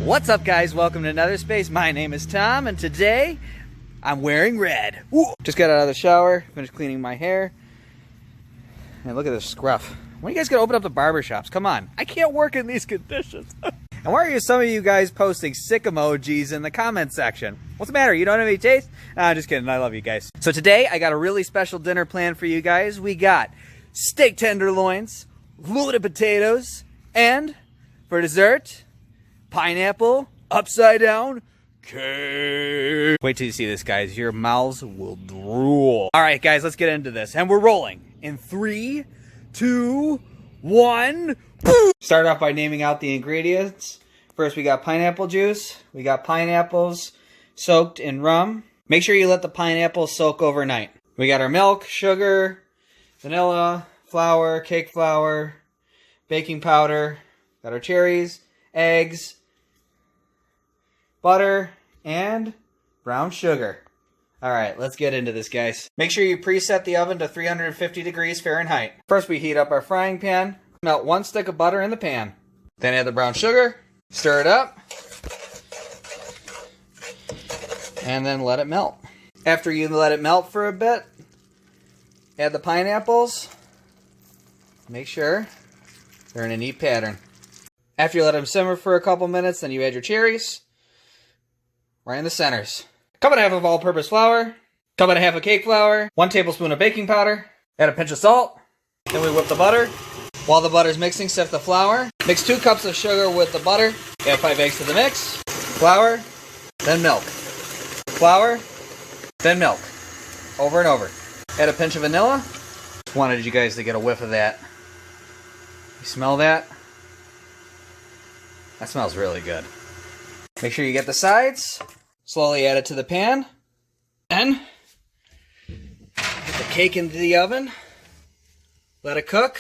What's up, guys? Welcome to Another Space. My name is Tom, and today I'm wearing red. Woo! Just got out of the shower, finished cleaning my hair. And look at this scruff. When are you guys gonna open up the barbershops? Come on, I can't work in these conditions. And why are some of you guys posting sick emojis in the comment section? What's the matter? You don't have any taste? Nah, I'm just kidding. I love you guys. So today, I got a really special dinner planned for you guys. We got steak tenderloins, loaded potatoes, and for dessert, pineapple, upside down, cake. Wait till you see this, guys. Your mouths will drool. All right, guys, let's get into this. And we're rolling in 3, 2, 1. Boom! Start off by naming out the ingredients. First, we got pineapple juice. We got pineapples soaked in rum. Make sure you let the pineapples soak overnight. We got our milk, sugar, vanilla, flour, cake flour, baking powder. Got our cherries, eggs, butter, and brown sugar. All right, let's get into this, guys. Make sure you preset the oven to 350 degrees Fahrenheit. First, we heat up our frying pan. Melt 1 stick of butter in the pan. Then add the brown sugar, stir it up, and then let it melt. After you let it melt for a bit, add the pineapples. Make sure they're in a neat pattern. After you let them simmer for a couple minutes, then you add your cherries right in the centers. Cup and a half of all-purpose flour, cup and a half of cake flour, 1 tablespoon of baking powder, add a pinch of salt. Then we whip the butter. While the butter's mixing, sift the flour. Mix 2 cups of sugar with the butter. Add 5 eggs to the mix. Flour, then milk. Flour, then milk. Over and over. Add a pinch of vanilla. Just wanted you guys to get a whiff of that. You smell that? That smells really good. Make sure you get the sides. Slowly add it to the pan. Then, put the cake into the oven. Let it cook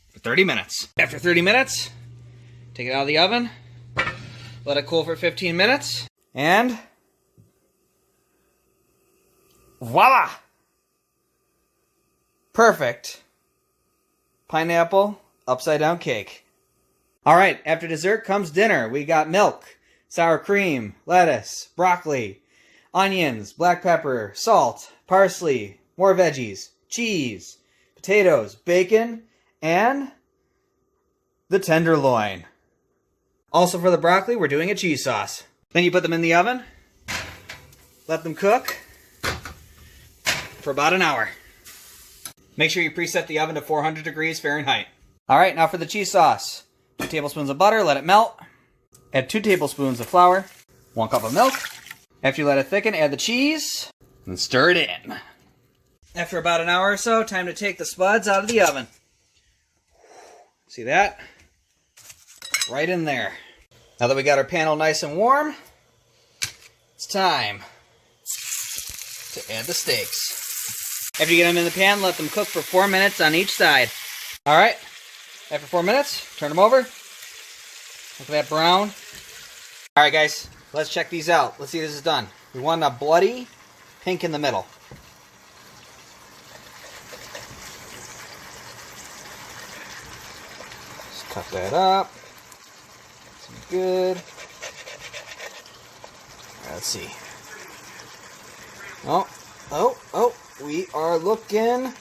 for 30 minutes. After 30 minutes, take it out of the oven. Let it cool for 15 minutes. And voila! Perfect pineapple upside down cake. All right, after dessert comes dinner. We got milk, sour cream, lettuce, broccoli, onions, black pepper, salt, parsley, more veggies, cheese, potatoes, bacon, and the tenderloin. Also for the broccoli, we're doing a cheese sauce. Then you put them in the oven, let them cook for about an hour. Make sure you preset the oven to 400 degrees Fahrenheit. All right, now for the cheese sauce. 2 tablespoons of butter, let it melt. Add 2 tablespoons of flour, 1 cup of milk. After you let it thicken, add the cheese and stir it in. After about an hour or so, time to take the spuds out of the oven. See that? Right in there. Now that we got our panel nice and warm, it's time to add the steaks. After you get them in the pan, let them cook for 4 minutes on each side. All right. After 4 minutes, turn them over. Look at that brown. All right, guys, let's check these out. Let's see if this is done. We want a bloody pink in the middle. Just cut that up. Some good. Let's see. Oh, we are looking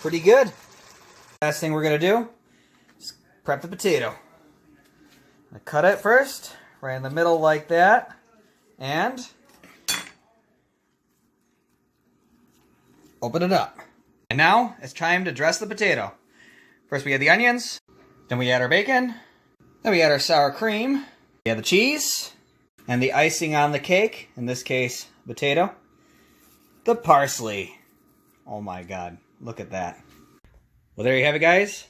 pretty good. Last thing we're going to do is prep the potato. I cut it first, right in the middle like that, and open it up. And now it's time to dress the potato. First we add the onions, then we add our bacon, then we add our sour cream, we add the cheese, and the icing on the cake, in this case, potato, the parsley. Oh my God, look at that. Well, there you have it, guys.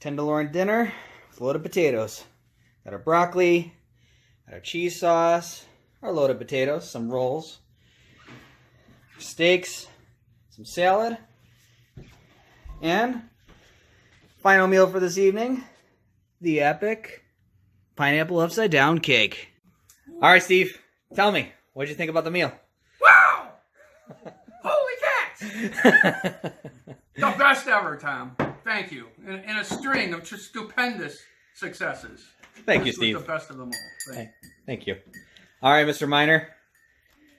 Tenderloin dinner with loaded potatoes. Got our broccoli, got our cheese sauce, our loaded potatoes, some rolls, steaks, some salad, and final meal for this evening, the epic pineapple upside down cake. All right, Steve, tell me, what did you think about the meal? Wow! Holy cats! The best ever, Tom. Thank you. In a string of just stupendous successes. Thank you, This was Steve. the best of them all. Thank you. All right, Mr. Miner.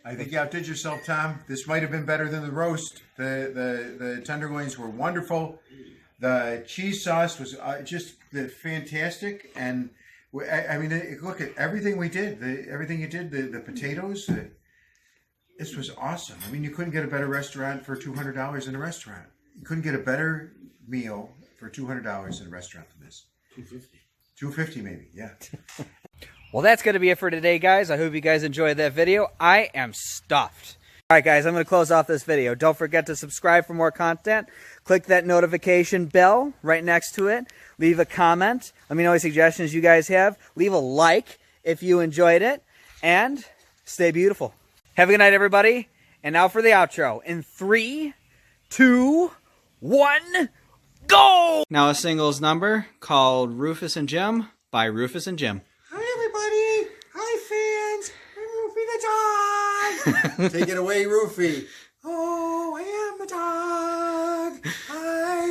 I think you outdid yourself, Tom. This might have been better than the roast. The tenderloins were wonderful. The cheese sauce was just fantastic. And I mean, look at everything we did. Everything you did. The potatoes. This was awesome. I mean, you couldn't get a better restaurant for $200 in a restaurant. You couldn't get a better meal for $200 in a restaurant than this. $250 maybe. Yeah. Well, that's going to be it for today, guys. I hope you guys enjoyed that video. I am stuffed. All right, guys, I'm going to close off this video. Don't forget to subscribe for more content. Click that notification bell right next to it. Leave a comment. Let me know any suggestions you guys have. Leave a like if you enjoyed it. And stay beautiful. Have a good night, everybody. And now for the outro. In 3, 2, 1, go! Now a singles number called Rufus and Jim by Rufus and Jim. Hi, everybody. Hi, fans. I'm Rufy the dog. Take it away, Rufy. Oh, I am a dog. I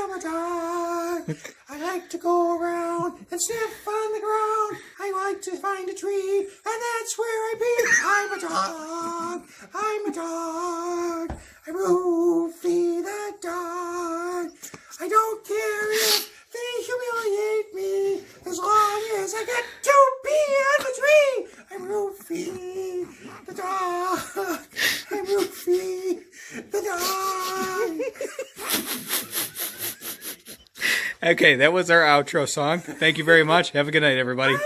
am a dog. I like to go around and sniff on the ground. I like to find a tree, and that's where I be. I'm a dog. I'm a dog. I'm Rufy the dog. I don't care if they humiliate me, as long as I get to be on the tree. I'm Rufy the dog. I'm Rufy the dog. Okay, that was our outro song. Thank you very much. Have a good night, everybody.